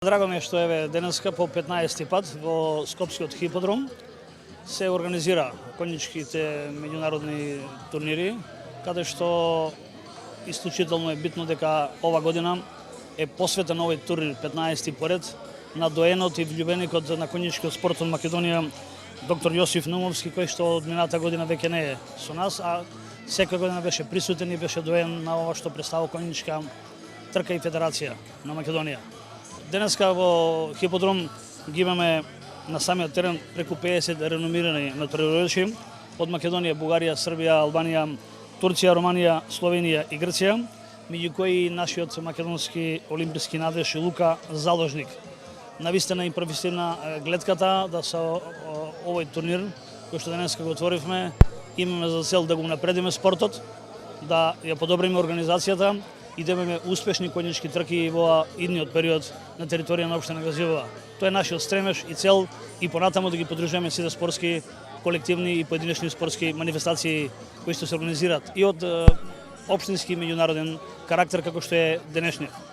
Драго ми е што еве денеска по 15 пат во Скопскиот хиподром се организира конјичките меѓународни турнири, каде што исклучително е битно дека ова година е посветен овој турнир 15 поред на доенот и влюбеникот на конјичкиот спорт од Македонија доктор Јосиф Наумовски, кој што од мината година веќе не е со нас, а секоја година беше присутен и беше доен на ова што представува конјичка трка и федерација на Македонија. Денеска во хиподром ги имаме на самиот терен преку 50 реномирани надпреварувачи од Македонија, Бугарија, Србија, Албанија, Турција, Романија, Словенија и Грција, меѓу кои нашиот македонски олимписки надеж Лука Заложник. Навистина импровизирана гледката да со овој турнир кој што денеска го отворивме, имаме за цел да го напредиме спортот, да ја подобриме организацијата и да имаме успешни конјички трки во идниот период на територија на општина Газивова. Тоа е нашиот стремеж и цел и понатаму да ги поддржуваме сите спортски колективни и поединечни спортски манифестации кои што се организираат и од општински и меѓународен карактер како што е денешниот.